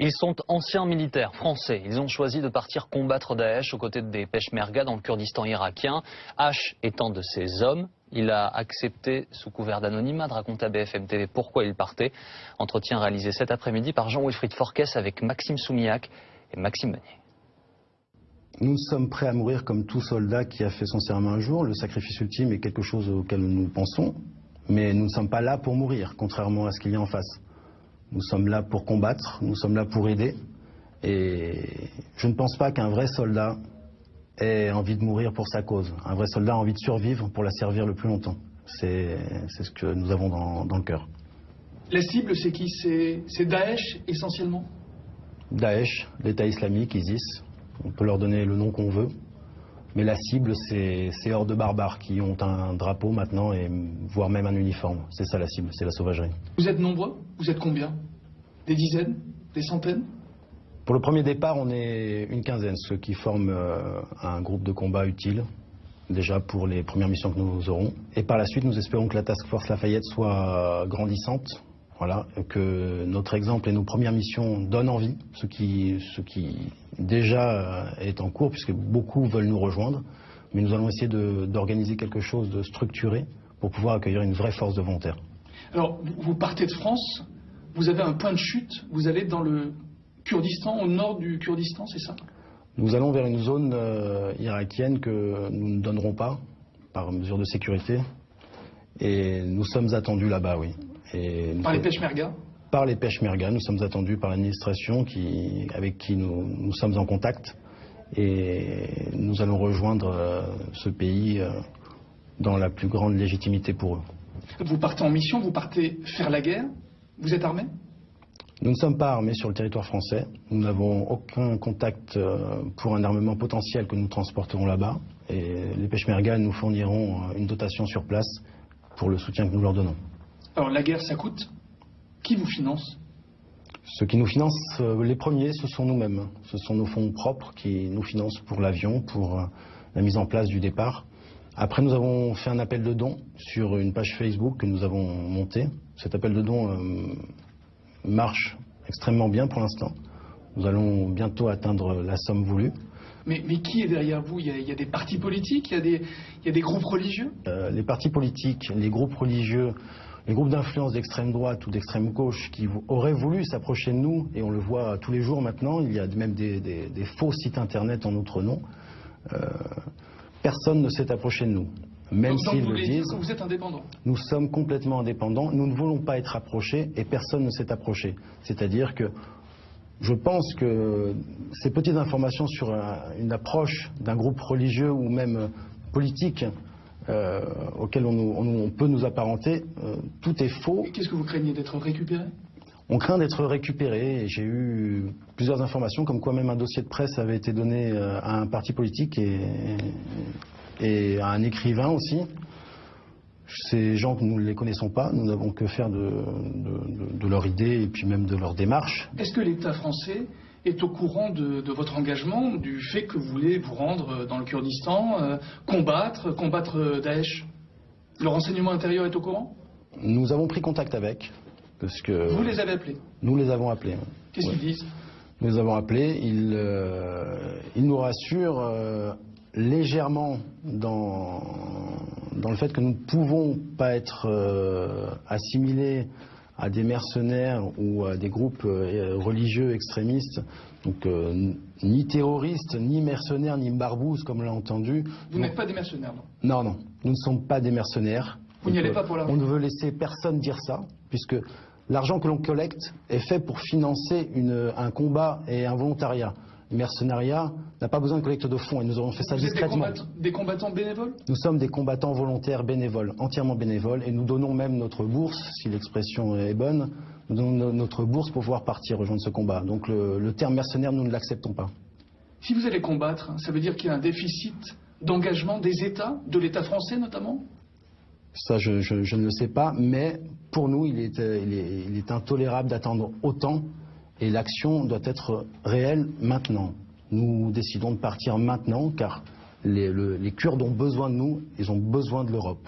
Ils sont anciens militaires français. Ils ont choisi de partir combattre Daesh aux côtés des Peshmerga dans le Kurdistan irakien. H étant de ces hommes, il a accepté, sous couvert d'anonymat, de raconter à BFM TV pourquoi il partait. Entretien réalisé cet après-midi par Jean-Wilfried Forquès avec Maxime Soumillac et Maxime Meunier. Nous sommes prêts à mourir comme tout soldat qui a fait son serment un jour. Le sacrifice ultime est quelque chose auquel nous pensons, mais nous ne sommes pas là pour mourir, contrairement à ce qu'il y a en face. Nous sommes là pour combattre, nous sommes là pour aider, et je ne pense pas qu'un vrai soldat ait envie de mourir pour sa cause. Un vrai soldat a envie de survivre pour la servir le plus longtemps. C'est ce que nous avons dans le cœur. La cible, c'est qui? C'est Daesh, essentiellement? Daesh, l'État islamique, ISIS. On peut leur donner le nom qu'on veut. Mais la cible, c'est ces hordes de barbares qui ont un drapeau maintenant, et voire même un uniforme. C'est ça la cible, c'est la sauvagerie. Vous êtes nombreux? Vous êtes combien? Des dizaines? Des centaines? Pour le premier départ, on est une quinzaine, ceux qui forment un groupe de combat utile, déjà pour les premières missions que nous aurons. Et par la suite, nous espérons que la Task Force Lafayette soit grandissante. Voilà, que notre exemple et nos premières missions donnent envie, ce qui déjà est en cours, puisque beaucoup veulent nous rejoindre. Mais nous allons essayer d'organiser quelque chose de structuré pour pouvoir accueillir une vraie force de volontaires. Alors, vous partez de France, vous avez un point de chute, vous allez dans le Kurdistan, au nord du Kurdistan, c'est ça? Nous allons vers une zone irakienne que nous ne donnerons pas, par mesure de sécurité. Et nous sommes attendus là-bas, oui. Par les Peshmerga? Par les Peshmerga, nous sommes attendus par l'administration avec qui nous sommes en contact. Et nous allons rejoindre ce pays dans la plus grande légitimité pour eux. Vous partez en mission, vous partez faire la guerre? Vous êtes armé? Nous ne sommes pas armés sur le territoire français. Nous n'avons aucun contact pour un armement potentiel que nous transporterons là-bas. Et les Peshmerga nous fourniront une dotation sur place pour le soutien que nous leur donnons. Alors la guerre, ça coûte? Qui vous finance? Ceux qui nous financent, les premiers, ce sont nous-mêmes. Ce sont nos fonds propres qui nous financent pour l'avion, pour la mise en place du départ. Après, nous avons fait un appel de dons sur une page Facebook que nous avons montée. Cet appel de dons marche extrêmement bien pour l'instant. Nous allons bientôt atteindre la somme voulue. Mais qui est derrière vous? Il y a des partis politiques, il y a des groupes religieux? Les partis politiques, les groupes religieux, les groupes d'influence d'extrême droite ou d'extrême gauche qui auraient voulu s'approcher de nous, et on le voit tous les jours maintenant, il y a même des faux sites internet en notre nom. Personne ne s'est approché de nous. Même s'ils le disent, vous êtes indépendant? Nous sommes complètement indépendants, nous ne voulons pas être approchés et personne ne s'est approché. C'est-à-dire que je pense que ces petites informations sur une approche d'un groupe religieux ou même politique auquel on peut nous apparenter, tout est faux. Qu'est-ce que vous craignez, d'être récupéré? On craint d'être récupéré, et j'ai eu plusieurs informations comme quoi même un dossier de presse avait été donné à un parti politique et à un écrivain aussi. Ces gens, nous ne les connaissons pas, nous n'avons que faire de leur idée et puis même de leur démarche. Est-ce que l'État français est au courant de votre engagement, du fait que vous voulez vous rendre dans le Kurdistan, combattre Daesh? Le renseignement intérieur est au courant? Nous avons pris contact avec. Parce que vous les avez appelés? Nous les avons appelés. Qu'est-ce qu'ils disent? Nous les avons appelés, ils nous rassurent légèrement dans le fait que nous ne pouvons pas être assimilés à des mercenaires ou à des groupes religieux extrémistes, donc ni terroristes, ni mercenaires, ni barbouzes comme on l'a entendu. Vous n'êtes pas des mercenaires, Non, non? non, nous ne sommes pas des mercenaires. Vous n'y allez pas pour l'argent? On ne veut laisser personne dire ça, puisque l'argent que l'on collecte est fait pour financer un combat et un volontariat. Le mercenariat n'a pas besoin de collecte de fonds, et nous avons fait ça discrètement. Des combattants bénévoles? Nous sommes des combattants volontaires bénévoles, entièrement bénévoles, et nous donnons même notre bourse, si l'expression est bonne, nous donnons notre bourse pour pouvoir partir rejoindre ce combat. Donc le terme mercenaire, nous ne l'acceptons pas. Si vous allez combattre, ça veut dire qu'il y a un déficit d'engagement des États, de l'État français notamment? Ça, je ne le sais pas, mais pour nous, il est intolérable d'attendre autant, et l'action doit être réelle maintenant. Nous décidons de partir maintenant, car les Kurdes ont besoin de nous, ils ont besoin de l'Europe.